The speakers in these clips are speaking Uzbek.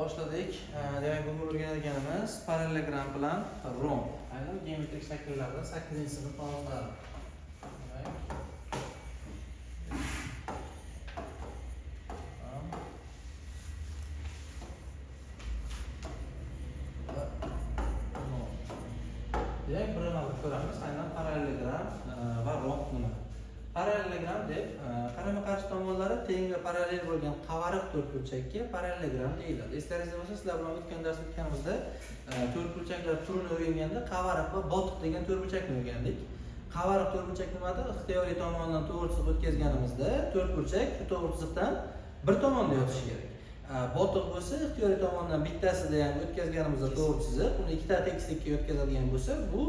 boshladik. Demak, bugun o'rganayotganimiz parallelogram bilan romb. Aynan geometrik shakllarda 8-sinf mavzulari. Demak, birinchi ko'ramiz aynan parallelogram va romb nima. Parallelogram deb qarama-qarshi tomonlari teng va parallel bo'lgan qavariq to'rtburchakka parallelogram deyiladi. Eslaringizda bo'lsa, sizlar bilan o'tgan dars o'tganimizda to'rtburchaklar turini o'rganganda qavariq va botiq degan to'rtburchakni o'rgandik. Qavariq to'rtburchak nimada? Ixtiyoriy tomondan to'g'ri chiziq o'tkazganimizda to'rtburchak shu to'g'ri chiziqdan bir tomonda yotishi kerak. Botiq bo'lsa, ixtiyoriy tomondan bittasida ham o'tkazganimizda to'g'ri chiziq, uni ikkita tekislikka o'tkazadigan bo'lsa, bu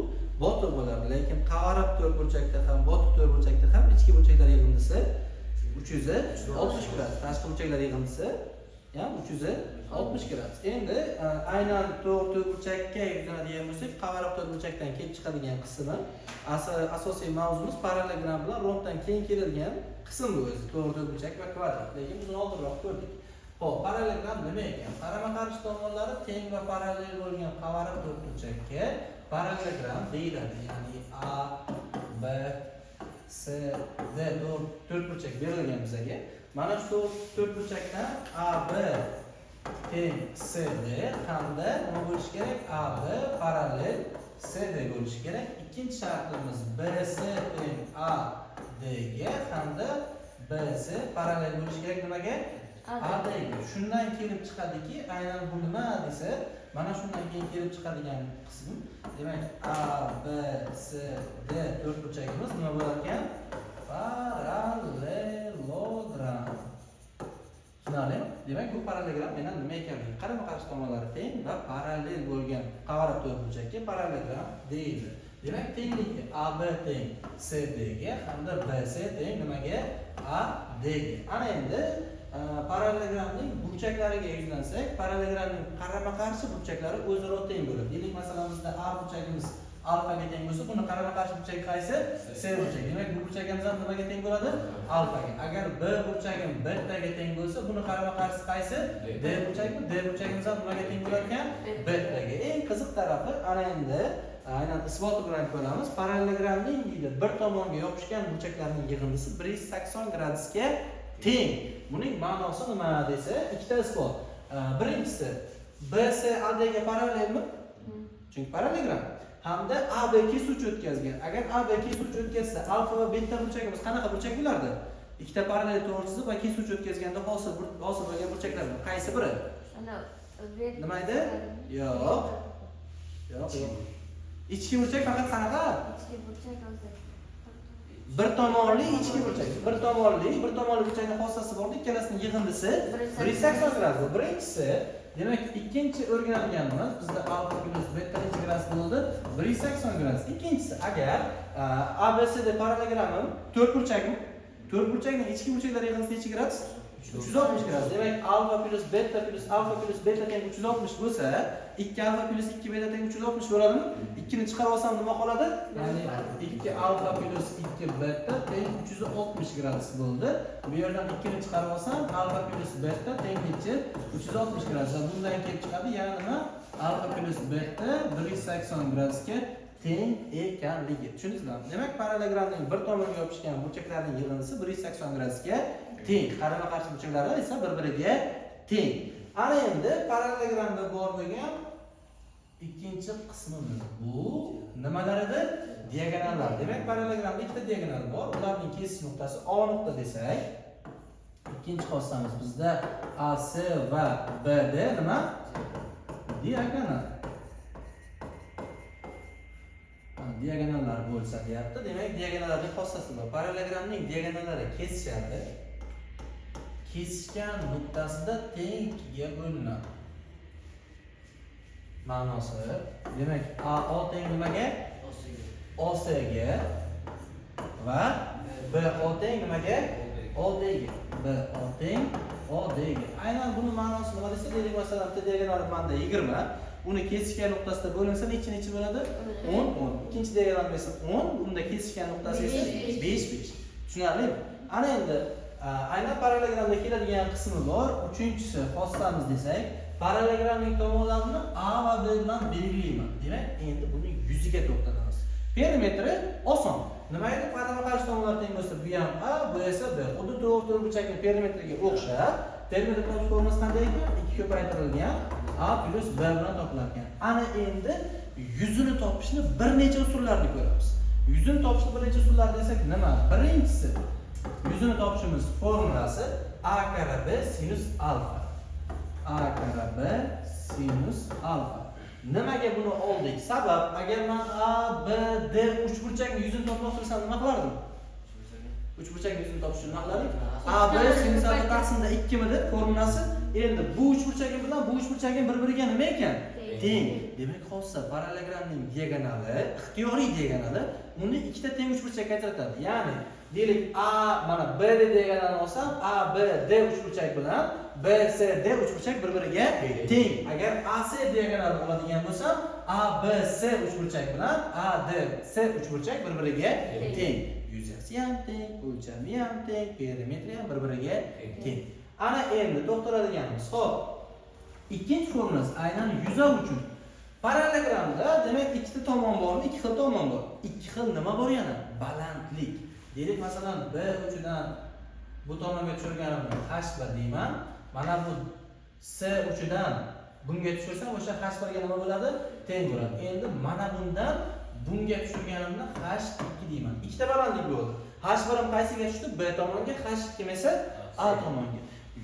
botiq bo'ladi. Lekin qavariq to'rtburchakda ham, botiq to'rtburchakda ham ichki burchaklar yig'indisi 360 gradus, tashqi burchaklar yig'indisi ham 360 gradus. Endi aynan to'rtburchakka yuzlanadigan bo'lsak, qavariq to'rtburchakdan kelib chiqadigan qismi asosiy mavzumiz parallelogram bilan rombdan keyin keladigan qism bu o'zi, to'rtburchak va kvadrat. Lekin buni oldinroq ko'rdik. Xo'p, parallelogram nima ekan? Qarama-qarshi tomonlari teng va parallel bo'lgan qavariq to'rtburchakka parallelogram deyiladi. Ya'ni A, B, C, D to'rtburchak berilgan bizga. Mana shu to'rtburchakdan A, B teng C, D hamda nima bo'lishi kerak? A, B parallel C, D bo'lishi kerak. Ikkinchi shartimiz B, C teng A, D ga hamda B, C parallel bo'lishi kerak nimaga? A deydi. Shundan kelib chiqadiki, aynan bu nima desa, mana shundan keyin kelib chiqadigan qism, demak A, B, C, D to'rtburchagimiz nima bo'lar ekan? Parallelogram. Tushunarlimi? Demak, bu parallelogram yana nima ekanligi, qarama-qarshi tomonlari teng va parallel bo'lgan qavariq to'rtburchakka parallelogram deyiladi. Demak, tengligi A, B teng C, D ga hamda B, C teng nimaga? A, D ga. Ana endi parallelogramning burchaklariga yuzlansak, parallelogramning qarama-qarshi burchaklari o'zaro teng bo'ladi. Deylik, masalan, bizda A burchagimiz alfaga teng bo'lsa, buni qarama-qarshi burchagi qaysi? C burchagi. Demak, bu burchagimiz ham nimaga teng bo'ladi? Alfaga. Agar B burchagi betaga teng bo'lsa, buni qarama-qarshisi qaysi? D burchagi. D burchagimiz ham nimaga teng bo'lar ekan? Betaga. Eng qiziq tarafi ana endi aynan isboti bilan ko'ramiz. Parallelogramning bir tomonga yopishgan burchaklarning yig'indisi 180 gradusga teng. Buning ma'nosi nima desa, ikkita isbot. Birinchisi BC AD ga parallelmi? Chunki parallelogram. Hamda AB kesuvchi o'tkazgan. Agar AB kesuvchi o'tkazsa, alfa va beta burchagimiz qanaqa burchak bo'lardi? Ikkita parallel to'g'ri chiziq va kesuvchi o'tkazganda hosil bo'lgan burchaklar qaysi biri? Nima edi? Yo'q. Ichki burchak faqat qanaqa? Ichki burchak o'zi. Bir tomonli ichki burchak. Bir tomonli burchakning xossasi bor, ikkalasining yig'indisi 180 gradus. Birinchisi, demak, ikkinchi o'rganganimiz bizda alfa plus beta integrasi bo'ldi 180 gradus. Ikkinchisi, agar ABCD parallelogramim to'rtburchakmi? To'rtburchakning ichki burchaklari yig'indisi necha gradus? 360 gradus. Demak, alfa plus beta teng 360 bo'lsa, 2 alfa plus 2 beta teng 360 bo'ladimi? 2 ni chiqarib olsam nima qoladi? Ya'ni 2 alfa plus 2 beta teng 360 gradus bo'ldi. Bu yerdan 2 ni chiqarib olsam, alfa plus beta teng 360 gradus. Bundan kelib chiqadi, ya'ni nima? Alfa plus beta 180 gradusga teng ekanligi. Tushundingizmi? Demak, parallelogramning bir tomonga yopishgan burchaklarning yig'indisi 180 gradusga teng. Qarama-qarshi burchaklari esa bir-biriga teng. Ana endi parallelogramda bor bo'lgan ikkinchi qismimiz bu nimalar edi? Diagonallar. Demak, parallelogramda ikkita diagonal bor. Ularning kesish nuqtasi A nuqta desak, ikkinchi xossamiz bizda AC va BD nima? Diagonal. Diagonallar bo'lsa deyapti. Demak, diagonallarning xossasi bor. Parallelogramning diagonallari kesishadi. Kesishgan nuqtasida tengiga bo'linadi. Ma'nosi, demak, AO teng nimaga? OC ga va BO teng nimaga? OD ga. BO teng OD ga. Aynan buni ma'nosi nima desa, deylik, masalan, bitta diagonali manda 20. Uni kesishgan nuqtasida bo'linsa necha bo'ladi? 10, 10. Ikkinchi diagonal esa 10, unda kesishgan nuqtasi esa 5, 5. Tushunarlimi? Ana endi aynan parallelogramda keladigan qismi bor. Uchinchisi xossamiz desak, parallelogramning tomonlarini A va B bilan belgilayman. Demak, endi buni yuziga to'xtatamiz. Perimetri oson. Nimaga deb qarama qarshi tomonlar teng bo'lsa, bu ham A, bu esa B. Xuddi to'g'ri burchakning perimetriga o'xshab, perimetr topish formulasi qanday ekan? 2 ko'paytirilgan A plus B bilan topilar ekan. Ana endi yuzini topishni bir necha usullarni ko'ramiz. Yuzini topishni bir necha usullar desak nima? Birinchisi, yuzini topishimiz formulasi A kara B sinus alfa. A kara B sinus alfa. Nimaga buni oldik? Sabab, agar men A, B, D uchburchakning yuzini topmoqchi bo'lsam nima qilardim? Uchburchakning yuzini topishni nima qilardik? A, B sinus alfa taqsimda 2 mi deb formulasi. Endi bu uchburchagi bilan bu uchburchagim bir-biriga nima ekan? Teng. Demak, xossa parallelogramning diagonali, ixtiyoriy diagonali uni ikkita teng uchburchakka ajratadi. Ya'ni deylik A mana B D diagonalini olsam, A B D uchburchak bilan B C D uchburchak bir-biriga teng. Agar A C diagonalini oladigan bo'lsam, A B C uchburchak bilan A D C uchburchak bir-biriga teng. Yuzasi ham teng, o'lchami ham teng, perimetri ham bir-biriga teng. Ana endi to'xtaladiganimiz. Xo'p, ikkinchi formulasi aynan yuza uchun. Parallelogramda demak ikkita tomon bormi? Ikki xil tomon bor. Ikki xil nima bor yana? Balandlik. Deylik, masalan, B uchidan bu tomonga tushirganimni h1 deyman. Mana bu C uchidan bunga tushirsam, o'sha h1 ga nima bo'ladi? Teng bo'ladi. Endi mana bundan bunga tushirganimni h2 deyman. Ikkita balandlik bo'ldi. h1 ham qaysiga tushdi? B tomonga, h2 esa A tomonga.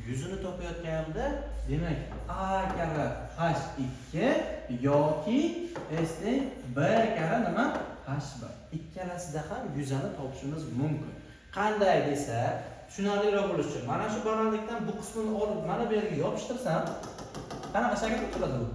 Yuzini topayotganimda, demak, A kara h2 yoki S B kara nima? h1. Ikkalasida ham yuzani topishimiz mumkin. Qanday desa, tushunarliroq bo'lishi uchun mana shu balandlikdan bu qismini olib mana bu yerga yopishtirsam, qanaqa shaklga keladi bu?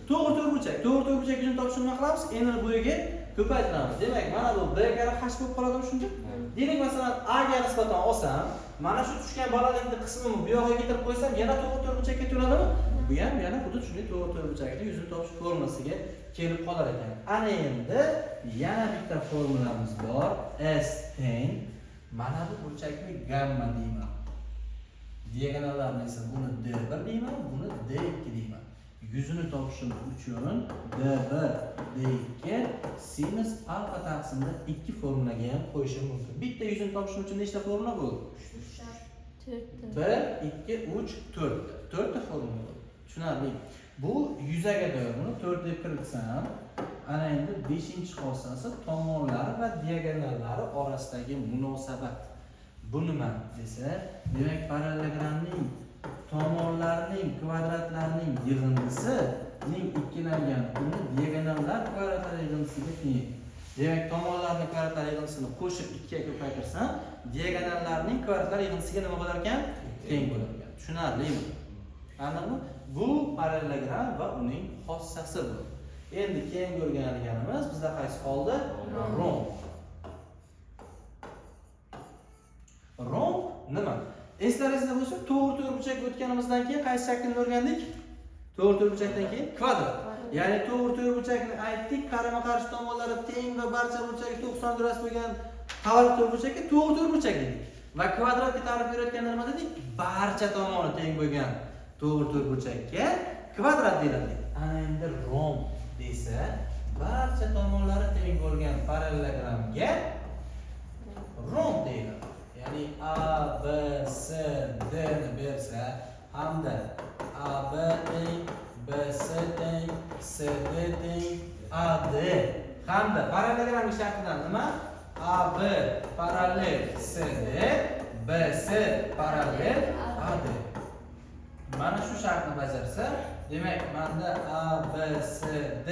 To'g'ri burchak. To'g'ri burchak yuzini topishni nima qilamiz? Endi bu yerga ko'paytiramiz. Demak, mana bu B kara h bo'lib qoladimi shuncha? Deylik, masalan, A ga nisbatan olsam, mana shu tushgan balandlikning qismini bu yoqqa keltirib qo'ysam, yana to'g'ri burchakka to'ladimi? Bu ham yana xuddi shunday to'g'ri burchakning yuzini topish formulasiga kelib qolar ekan. Ana endi yana bitta formulamiz bor. S teng mana bu burchakni gamma deyman. Diagonallarni esa buni D1 deyman, buni D2 deyman. Yuzini topishimiz uchun D1 D2 sinus alfa taqsimda 2 formulaga ham qo'yishim mumkin. Bitta yuzini topish uchun nechta formula bo'ldi? 1 2 3 4. 4 ta formula bo'ldi. Tushunarli. Bu yuzaga doir buni 4 deb kiritsam, ana endi 5-xossasi tomonlari va diagonallari orasidagi munosabat. Bu nima desa, demak parallelogramning tomonlarining kvadratlarining yig'indisining ikkilangan uni diagonallar kvadratlari yig'indisiga teng. Demak, tomonlarning kvadratlari yig'indisini qo'shib 2 ga ko'paytirsam, diagonallarning kvadratlari yig'indisiga nima bo'lar ekan? Teng bo'lar ekan. Tushunarlimi? Aniqmi? Bu parallelogram va uning xossasi bu. Endi keyin o'rganganimiz bizda qaysi qoldi? Romb. Romb nima? Eslaringizda bo'lsa, to'g'ri burchakka o'tganimizdan keyin qaysi shaklni o'rgandik? To'g'ri burchakdan keyin kvadrat. Ya'ni to'g'ri burchakni aytdik, qarama-qarshi tomonlari teng va barcha burchagi 90 gradus bo'lgan to'g'ri burchakka to'g'ri burchak dedik. Va kvadratga ta'rif berayotganda nima dedik? Barcha tomoni teng bo'lgan to'g'ri burchakka kvadrat deyiladi. Ana endi romb desa, barcha tomonlari teng bo'lgan parallelogramga romb deyiladi. Ya'ni A, B, C, D ni bersa hamda A, B teng, B, C teng, C, D teng, A, D hamda parallelogramning shaklidan nima? A, B parallel C, D, B, C parallel A, D. Mana shu shartni bajarsa, demak, menda A, B, C, D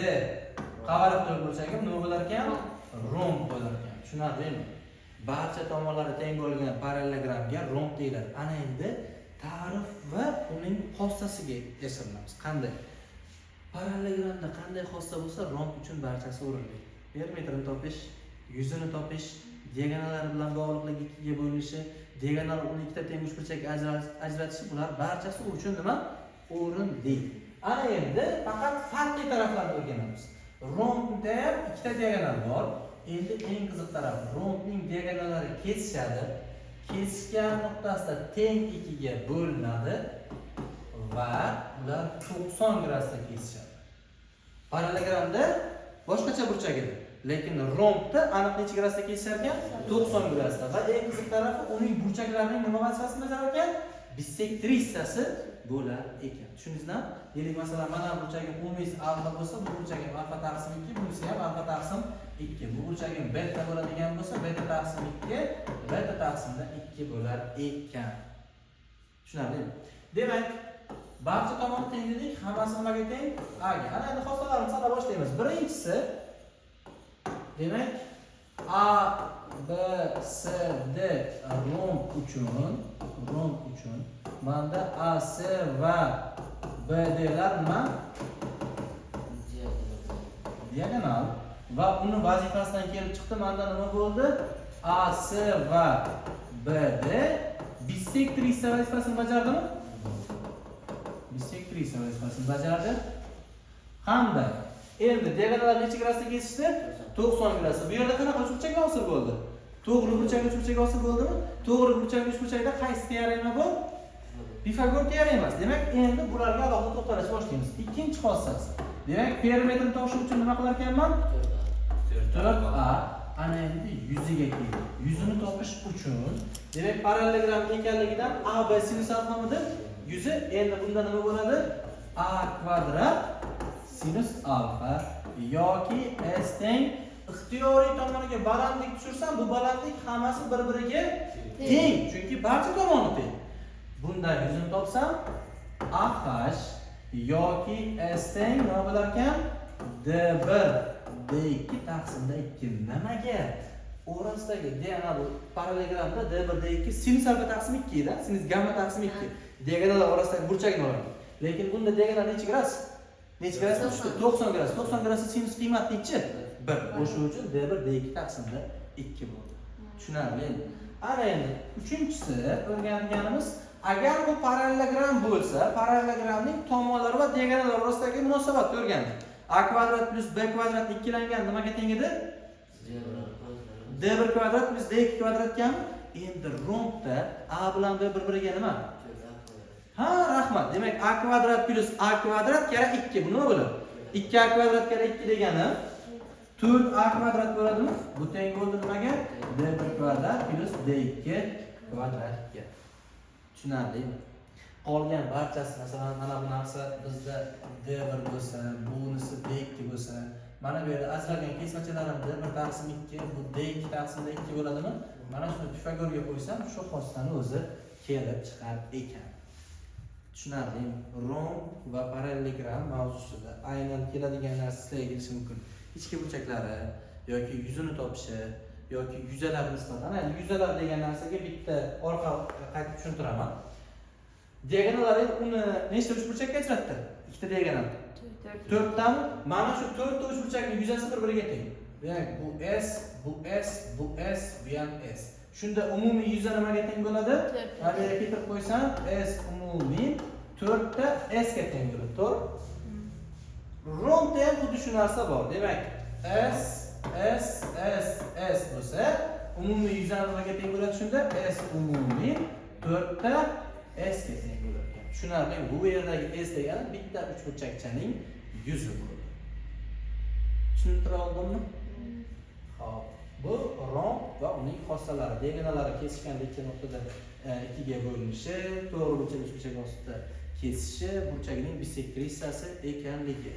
qavariq burchagi nima bo'lar ekan? Romb bo'lar ekan. Tushunarlimi? Barcha tomonlari teng bo'lgan parallelogramga romb deyiladi. Ana endi ta'rif va uning xossasiga yashirinamiz. Qanday? Parallelogramda qanday xossa bo'lsa, romb uchun barchasi o'rinli. Perimetrini topish, yuzini topish, diagonallari bilan bog'liqligi 2 ga bo'linishi, diagonal uni ikkita teng uchburchakka ajratishi, bular barchasi uchun nima? O'rinli. Ana endi faqat farqli taraflarni o'rganamiz. Rombda ham ikkita diagonal bor. Endi eng qiziq taraf, rombning diagonallari kesishadi. Kesishgan nuqtasida teng 2 ga bo'linadi va ular 90 gradusda kesishadi. Parallelogramda boshqacha burchak edi. Lekin rombda aniq necha gradusda kesishar ekan? 90 gradusda. Va eng qiziq tarafi uning burchaklarining nima vazifasini bajarar ekan? Bissektrissasi bo'lar ekan. Tushundingizmi? Deylik, masalan, mana burchagim umumiy alfa bo'lsa, bu burchagim alfa taqsim 2, bunisi ham alfa taqsim 2. Bu burchagim beta bo'ladigan bo'lsa, beta taqsim 2, beta taqsimda 2 bo'lar ekan. Tushunarlimi? Demak, barcha tomon teng dedik, hammasi nimaga teng? A ga. Ana endi xossalarni sana boshlaymiz. Birinchisi, demak, A, B, C, D romb uchun manda A, C va B, D'lar nima? Diagonal. Va uni vazifasidan kelib chiqdi. Manda nima bo'ldi? A, C va B, D bissektrissa vazifasini bajardimi? Bissektrissa vazifasini bajardi. Hamda endi diagonallar necha gradusda kesishdi? 90 gradusda. Bu yerda qanaqa uchburchak hosil bo'ldi? To'g'ri burchak uchburchak hosil bo'ldimi? To'g'ri burchak uchburchakda qaysi teorema bu? Pifagor teoremasi. Demak, endi bularga alohida to'xtalishni boshlaymiz. Ikkinchi xossasi. Demak, perimetrni topish uchun nima qilar ekanman? 4a ana endi yuziga keldi. Yuzini topish uchun, demak, parallelogram ekanligidan a b sinus alfamidir. Yuzi endi bunda nima bo'ladi? A kvadrat sinus alfa yoki s teng ixtiyoriy tomoniga balandlik tushirsam, bu balandlik hammasi bir-biriga teng, chunki barcha tomoni teng. Bundan yuzini topsam, AH yoki S teng nima bo'lar ekan? D1 D2 taqsimda 2 nimaga? O'rasidagi diagonal parallelogramda D1 D2 sinus alfa taqsim 2 edi, sinus gamma taqsim 2. Diagonallar orasidagi burchakni oladi. Lekin bunda diagonal necha gradus? Necha gradusda tushdi? 90 gradus. 90 gradusda sinus qiymati nechi? 1. O'shuning uchun D1 D2 taqsimda 2 bo'ldi. Tushunarli? Ana endi uchinchisi o'rganganimiz, agar bu parallelogram bo'lsa, parallelogramning tomonlari va diagonallar orasidagi munosabatni o'rgandik. A kvadrat plus B kvadrat ikkilangan nimaga teng edi? D1 kvadrat plus D2 kvadrat kam. Endi rombda A bilan B bir-biriga nima? Ha, rahmat. Demak, A kvadrat plus A kvadrat kara 2. Bu nima bo'ladi? 2A kvadrat kara 2 degani 4A kvadrat bo'ladimi? Bu teng bo'ldi nimaga? D1 kvadrat plus D2 kvadratga. Tushunarlimi? Qolgan barchasi, masalan, mana bu narsa bizda D1 bo'lsa, bunisi D2 bo'lsa, mana bu yerda ajralgan kesmachalarim D1 taqsim 2, bu D2 taqsimda 2 bo'ladimi? Mana shuni Pifagorga qo'ysam, shu xossani o'zi kelib chiqar ekan. Tushunarlimi? Romb va parallelogram mavzusida aynan keladigan narsa sizlarga kelishi mumkin. Ichki burchaklari yoki yuzini topishi yoki yuzalar nisbatan, endi yuzalar degan narsaga bitta orqa qaytib tushuntiraman. Diagonallar uni nechta uchburchakka ajratdi? Ikkita diagonal. 4 tami? Mana shu 4 ta uchburchakning yuzasi bir-biriga teng. Demak, bu S, bu S, bu S, bu ham S. Shunda umumiy yuza nimaga teng bo'ladi? Mana bu yerga keltirib qo'ysam, S umumiy 4 ta S ga teng bo'ladi, to'g'ri? Rombda ham xuddi shu narsa bor. Demak, S, S, S, S bo'lsa, umumiy yuza nimaga teng bo'ladi shunda? S umumiy 4 ta S ga teng bo'ladi. Tushunarli? Bu yerdagi S degani bitta uchburchakchaning yuzi bo'ladi. Tushuntira oldimmi? Xo'p. Bu romb va uning xossalari, diagonallari kesishganda ikki nuqtada ikkiga bo'linishi, to'g'ri burchak uchburchak ostida kesishi, burchagining bissektrissasi ekanligi.